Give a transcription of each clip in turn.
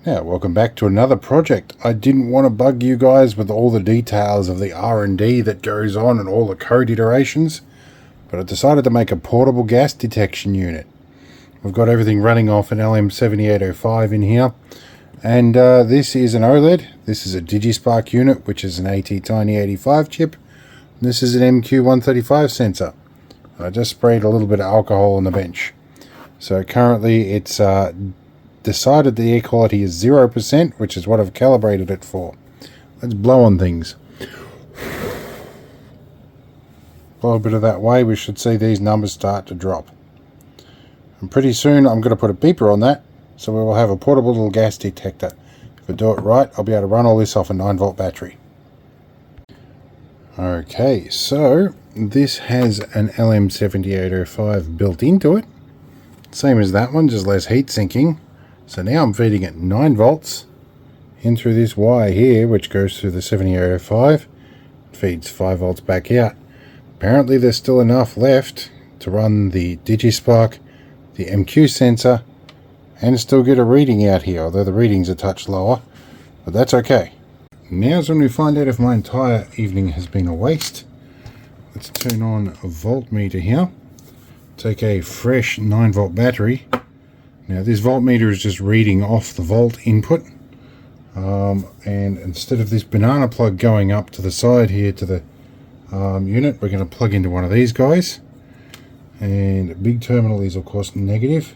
Yeah, welcome back to another project. I didn't want to bug you guys with all the details of the R&D that goes on and all the code iterations, but I decided to make a portable gas detection unit. We've got everything running off an LM7805 in here, and this is an OLED. This is a DigiSpark unit, which is an AT-Tiny85 chip. This is an MQ135 sensor. I just sprayed a little bit of alcohol on the bench. So currently it's decided the air quality is 0%, which is what I've calibrated it for. Let's blow on things. Blow a bit of that way, we should see these numbers start to drop. And pretty soon I'm going to put a beeper on that, so we will have a portable little gas detector. If I do it right, I'll be able to run all this off a 9-volt battery. Okay, so this has an LM7805 built into it. Same as that one, just less heat sinking. So now I'm feeding it 9 volts in through this wire here, which goes through the 7805. Feeds 5 volts back out. Apparently there's still enough left to run the DigiSpark, the MQ sensor, and still get a reading out here, although the reading's a touch lower, but that's okay. Now's when we find out if my entire evening has been a waste. Let's turn on a voltmeter here. Take a fresh 9-volt battery. Now this voltmeter is just reading off the volt input, and instead of this banana plug going up to the side here to the unit, we're going to plug into one of these guys. And a big terminal is of course negative,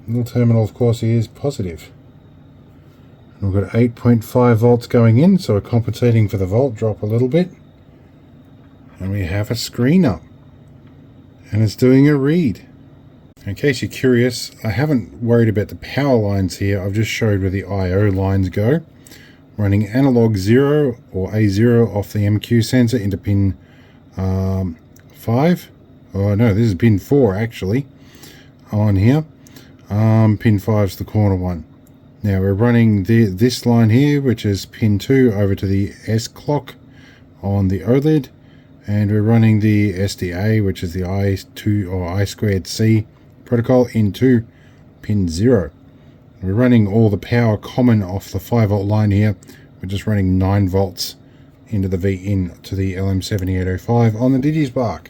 little terminal of course is positive. And we've got 8.5 volts going in, so we're compensating for the volt drop a little bit, and we have a screen up and it's doing a read. In case you're curious, I haven't worried about the power lines here. I've just showed where the I/O lines go. Running analog 0 or A0 off the MQ sensor into pin 5. Oh no, this is pin 4 actually on here. Pin 5 is the corner one. Now we're running this line here, which is pin 2 over to the S clock on the OLED. And we're running the SDA, which is the I2 or I2C protocol, into pin 0. We're running all the power common off the 5-volt line here. We're just running 9 volts into the V-in to the LM7805 on the DigiSpark.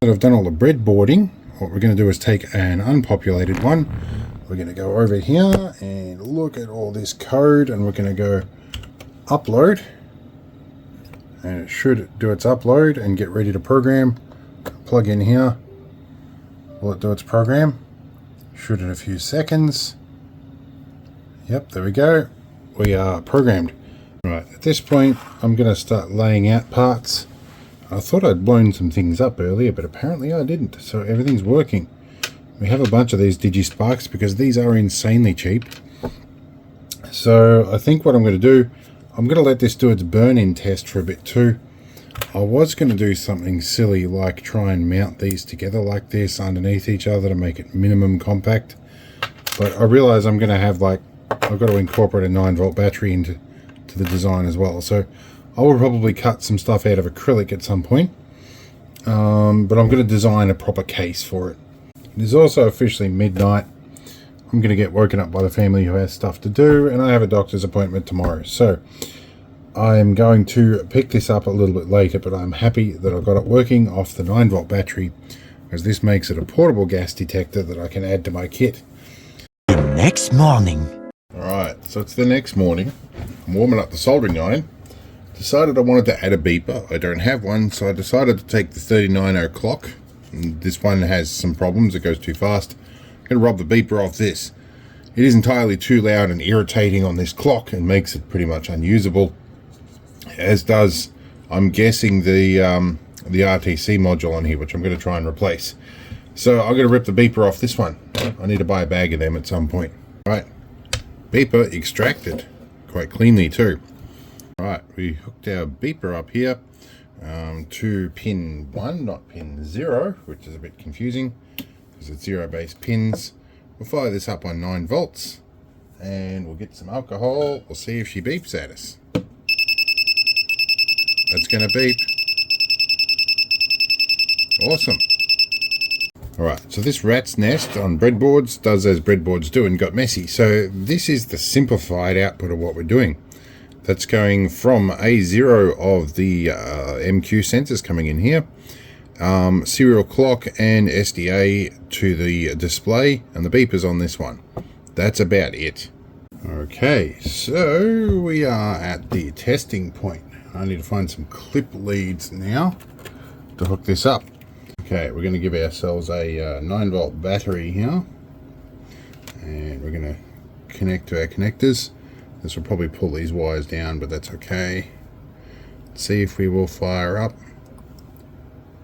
I've done all the breadboarding. What we're going to do is take an unpopulated one. We're going to go over here and look at all this code, and we're going to go upload. And it should do its upload and get ready to program. Plug in here. Will it do its program? Should in a few seconds. Yep, there we go. We are programmed. Right, at this point I'm going to start laying out parts. I thought I'd blown some things up earlier, but apparently I didn't, so everything's working. We have a bunch of these DigiSparks because these are insanely cheap. So I think what I'm going to do, I'm going to let this do its burn-in test for a bit too. I was going to do something silly like try and mount these together like this underneath each other to make it minimum compact, but I realize I'm going to have I've got to incorporate a 9-volt battery into the design as well, so I will probably cut some stuff out of acrylic at some point, but I'm going to design a proper case for it. It is also officially midnight. I'm going to get woken up by the family who has stuff to do, and I have a doctor's appointment tomorrow, so I'm going to pick this up a little bit later, but I'm happy that I got it working off the 9-volt battery, because this makes it a portable gas detector that I can add to my kit. The next morning. Alright, so it's the next morning. I'm warming up the soldering iron. Decided I wanted to add a beeper. I don't have one, so I decided to take the 3900 clock. And this one has some problems, it goes too fast. I'm going to rob the beeper off this. It is entirely too loud and irritating on this clock and makes it pretty much unusable. As does, I'm guessing, the RTC module on here, which I'm going to try and replace. So I'm going to rip the beeper off this one. I need to buy a bag of them at some point. Right, beeper extracted quite cleanly too. Right, we hooked our beeper up here to pin 1, not pin 0, which is a bit confusing because it's 0 base pins. We'll fire this up on 9 volts and we'll get some alcohol. We'll see if she beeps at us. That's going to beep. Awesome. Alright, so this rat's nest on breadboards does as breadboards do and got messy. So this is the simplified output of what we're doing. That's going from A0 of the MQ sensors coming in here, serial clock and SDA to the display, and the beepers on this one. That's about it. Okay, so we are at the testing point. I need to find some clip leads now to hook this up. Okay, we're going to give ourselves a 9-volt battery here, and we're going to connect to our connectors. This will probably pull these wires down, but that's okay. Let's see if we will fire up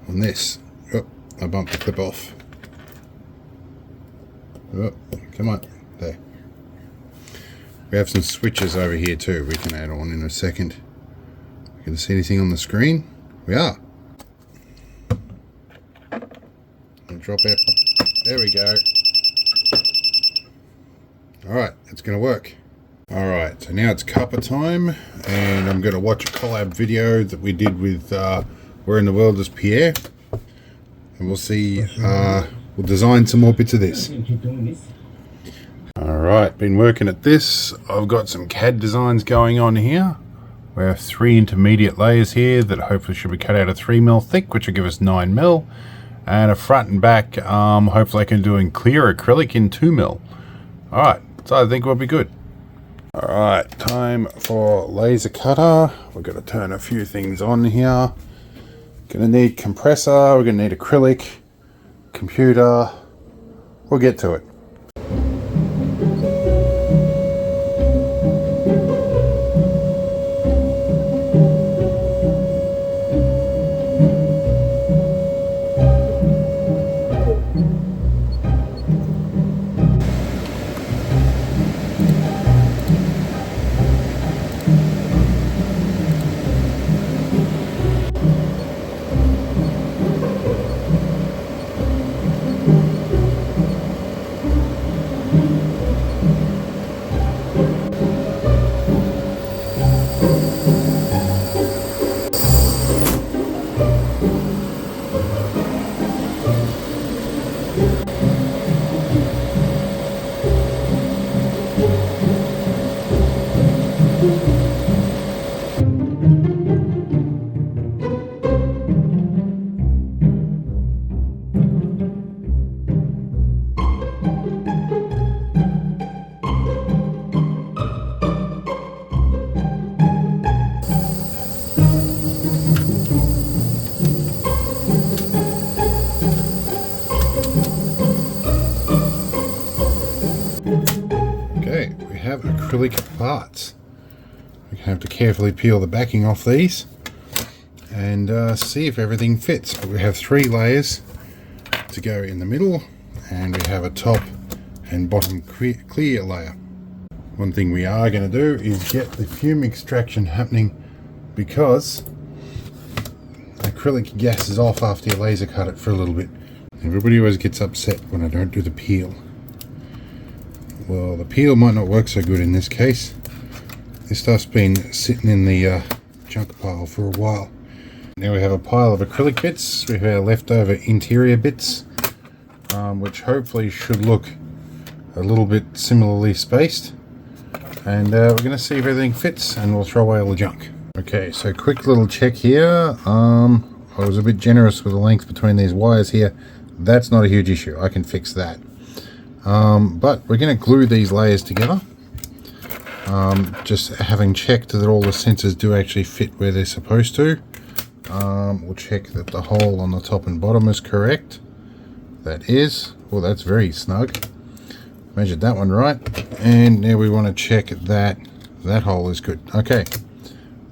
on this. Oh, I bumped the clip off. Oh, come on, there. We have some switches over here too we can add on in a second. Can see anything on the screen? We are. And drop out. There we go. Alright, it's going to work. Alright, so now it's cuppa time, and I'm going to watch a collab video that we did with Where in the World is Pierre? And we'll see, we'll design some more bits of this. Alright, been working at this. I've got some CAD designs going on here. We have 3 intermediate layers here that hopefully should be cut out of 3mm thick, which will give us 9mm. And a front and back, hopefully I can do in clear acrylic in 2mm. Alright, so I think we'll be good. Alright, time for laser cutter. We're going to turn a few things on here. Going to need compressor, we're going to need acrylic, computer. We'll get to it. Acrylic parts. We have to carefully peel the backing off these and see if everything fits. We have 3 layers to go in the middle, and we have a top and bottom clear layer. One thing we are going to do is get the fume extraction happening, because acrylic gases off after you laser cut it for a little bit. Everybody always gets upset when I don't do the peel. Well, the peel might not work so good in this case. This stuff's been sitting in the junk pile for a while. Now we have a pile of acrylic bits. We have our leftover interior bits, which hopefully should look a little bit similarly spaced. And we're going to see if everything fits, and we'll throw away all the junk. Okay, so quick little check here. I was a bit generous with the length between these wires here. That's not a huge issue. I can fix that. But we're going to glue these layers together. Just having checked that all the sensors do actually fit where they're supposed to. We'll check that the hole on the top and bottom is correct. That is. Well, that's very snug. Measured that one right. And now we want to check that that hole is good. Okay,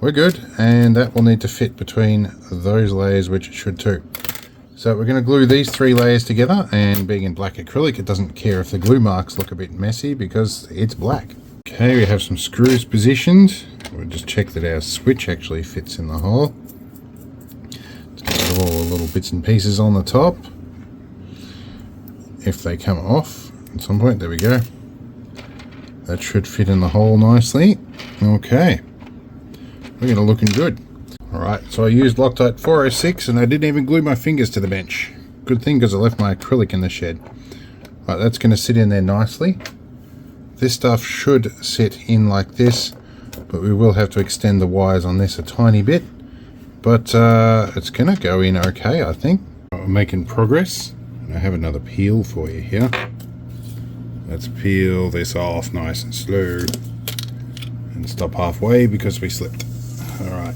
we're good, and that will need to fit between those layers, which it should too. So we're going to glue these 3 layers together, and being in black acrylic, it doesn't care if the glue marks look a bit messy because it's black. Okay, we have some screws positioned. We'll just check that our switch actually fits in the hole. Let's get rid of all the little bits and pieces on the top. If they come off at some point, there we go. That should fit in the hole nicely. Okay, we're going to looking good. Alright, so I used Loctite 406 and I didn't even glue my fingers to the bench. Good thing, because I left my acrylic in the shed. Right, that's going to sit in there nicely. This stuff should sit in like this, but we will have to extend the wires on this a tiny bit. But it's going to go in okay, I think. We're making progress. I have another peel for you here. Let's peel this off nice and slow. And stop halfway because we slipped. Alright.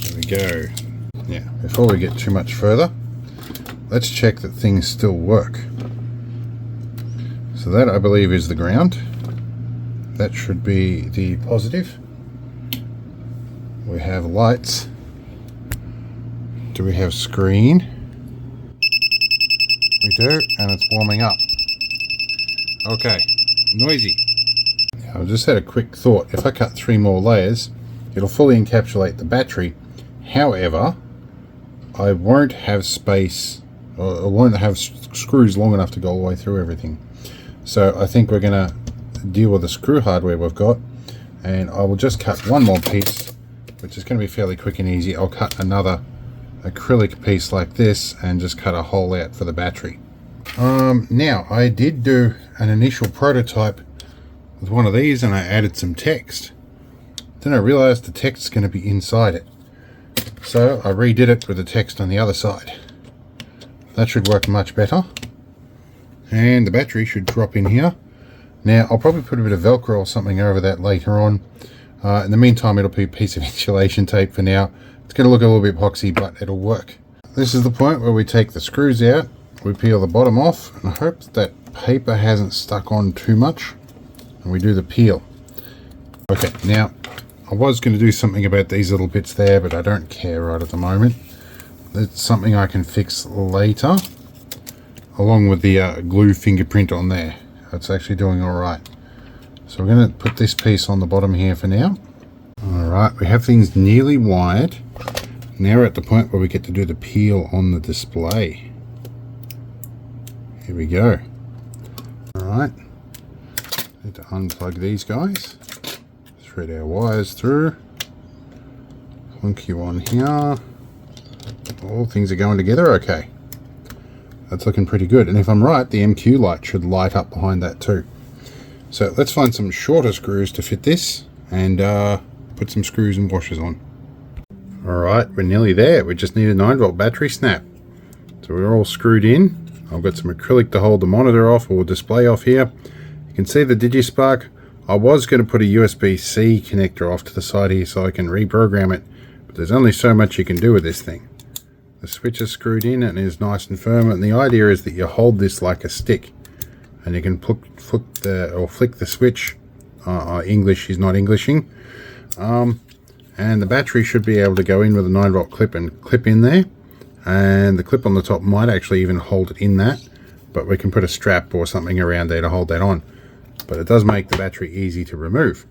There we go. Now, before we get too much further, let's check that things still work. So that, I believe, is the ground. That should be the positive. We have lights. Do we have screen? We do, and it's warming up. Okay, noisy. I've just had a quick thought. If I cut 3 more layers, it'll fully encapsulate the battery. However, I won't have space, or I won't have screws long enough to go all the way through everything. So I think we're going to deal with the screw hardware we've got, and I will just cut 1 more piece, which is going to be fairly quick and easy. I'll cut another acrylic piece like this and just cut a hole out for the battery. Now, I did do an initial prototype with one of these, and I added some text. Then I realized the text is going to be inside it. So I redid it with the text on the other side. That should work much better. And the battery should drop in here. Now, I'll probably put a bit of Velcro or something over that later on. In the meantime, it'll be a piece of insulation tape for now. It's going to look a little bit epoxy, but it'll work. This is the point where we take the screws out, we peel the bottom off, and I hope that paper hasn't stuck on too much, and we do the peel. Okay, now, I was going to do something about these little bits there, but I don't care right at the moment. It's something I can fix later, along with the glue fingerprint on there. It's actually doing alright. So we're going to put this piece on the bottom here for now. Alright, we have things nearly wired. Now we're at the point where we get to do the peel on the display. Here we go. Alright, need to unplug these guys. Thread our wires through. Plunk you on here. All things are going together okay. That's looking pretty good. And if I'm right, the MQ light should light up behind that too. So let's find some shorter screws to fit this and put some screws and washers on. Alright, we're nearly there. We just need a 9-volt battery snap. So we're all screwed in. I've got some acrylic to hold the monitor off or display off here. You can see the DigiSpark. I was going to put a USB-C connector off to the side here so I can reprogram it, but there's only so much you can do with this thing. The switch is screwed in and is nice and firm, and the idea is that you hold this like a stick, and you can flick the switch. English is not Englishing. And the battery should be able to go in with a 9-volt clip and clip in there, and the clip on the top might actually even hold it in that, but we can put a strap or something around there to hold that on. But it does make the battery easy to remove.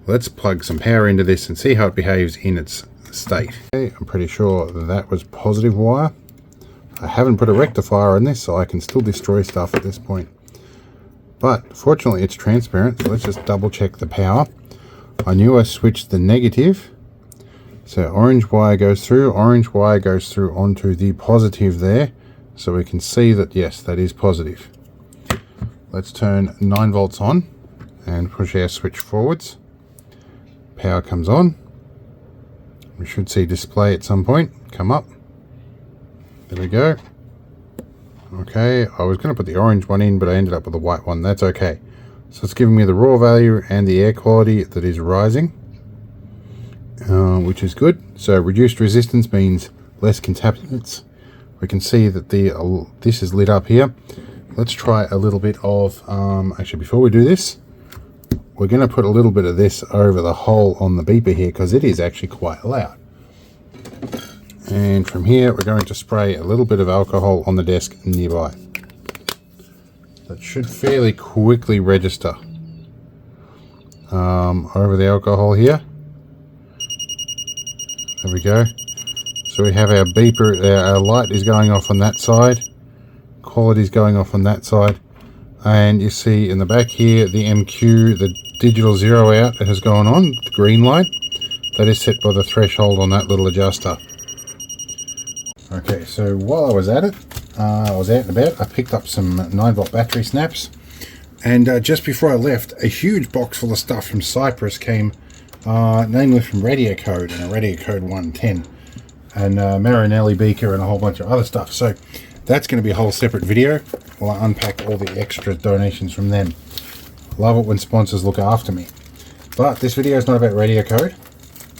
Let's plug some power into this and see how it behaves in its state. Okay, I'm pretty sure that was positive wire. I haven't put a rectifier on this, so I can still destroy stuff at this point. But fortunately it's transparent, so let's just double check the power. I knew I switched the negative. So orange wire goes through onto the positive there. So we can see that, yes, that is positive. Let's turn 9 volts on and push our switch forwards. Power comes on. We should see display at some point come up. There we go. Okay, I was going to put the orange one in, but I ended up with the white one. That's okay. So it's giving me the raw value and the air quality that is rising, which is good. So reduced resistance means less contaminants. We can see that this is lit up here. Let's try a little bit of, actually before we do this, we're going to put a little bit of this over the hole on the beeper here because it is actually quite loud. And from here we're going to spray a little bit of alcohol on the desk nearby. That should fairly quickly register over the alcohol here. There we go. So we have our beeper, our light is going off on that side. Quality is going off on that side. And you see in the back here, the MQ, the digital zero out has gone on, the green light. That is set by the threshold on that little adjuster. Okay, so while I was at it, I was out and about, I picked up some 9-volt battery snaps, and just before I left, a huge box full of stuff from Cyprus came, namely from Radio Code and a Radio Code 110, and Marinelli beaker and a whole bunch of other stuff. So that's going to be a whole separate video while I unpack all the extra donations from them. Love it when sponsors look after me. But this video is not about Radio Code,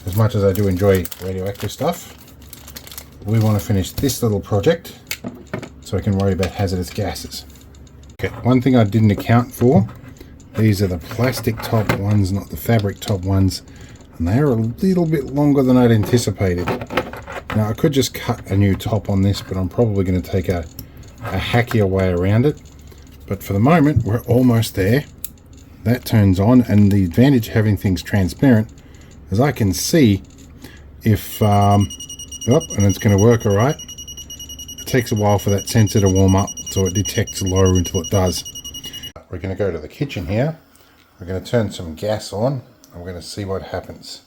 as much as I do enjoy radioactive stuff. We want to finish this little project so I can worry about hazardous gases. Okay, one thing I didn't account for, these are the plastic top ones, not the fabric top ones, and they are a little bit longer than I'd anticipated. Now I could just cut a new top on this, but I'm probably going to take a hackier way around it. But for the moment, we're almost there. That turns on, and the advantage of having things transparent is I can see if and it's going to work all right. It takes a while for that sensor to warm up, so it detects low until it does. We're going to go to the kitchen here. We're going to turn some gas on, and we're going to see what happens.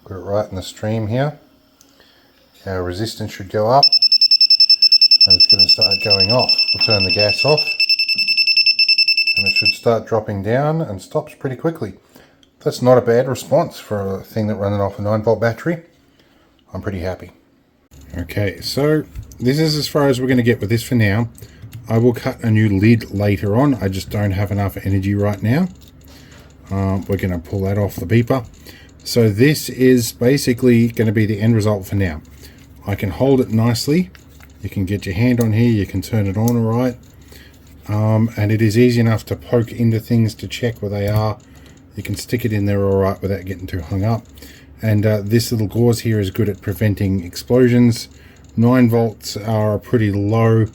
Put it right in the stream here. Our resistance should go up, and it's going to start going off. We'll turn the gas off, and it should start dropping down and stops pretty quickly. That's not a bad response for a thing that running off a 9-volt battery. I'm pretty happy. Okay, so this is as far as we're going to get with this for now. I will cut a new lid later on. I just don't have enough energy right now. We're going to pull that off the beeper. So this is basically going to be the end result for now. I can hold it nicely. You can get your hand on here. You can turn it on all right. And it is easy enough to poke into things to check where they are. You can stick it in there all right without getting too hung up. And this little gauze here is good at preventing explosions. 9 volts are a pretty low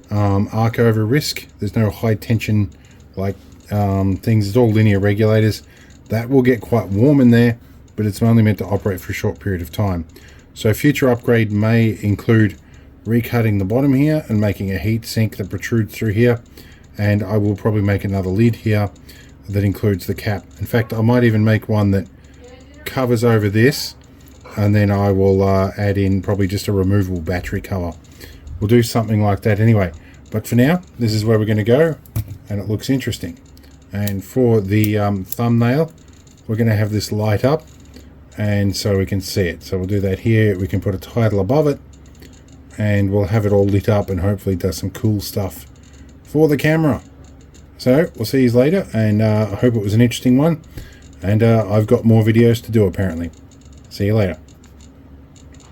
arc over risk. There's no high tension like things. It's all linear regulators. That will get quite warm in there, but it's only meant to operate for a short period of time. So future upgrade may include recutting the bottom here and making a heat sink that protrudes through here. And I will probably make another lid here that includes the cap. In fact, I might even make one that covers over this, and then I will add in probably just a removable battery cover. We'll do something like that anyway. But for now, this is where we're going to go, and it looks interesting. And for the thumbnail, we're going to have this light up, and so we can see it. So we'll do that here. We can put a title above it, and we'll have it all lit up, and hopefully does some cool stuff for the camera. So we'll see you later, and I hope it was an interesting one. And I've got more videos to do apparently. See you later.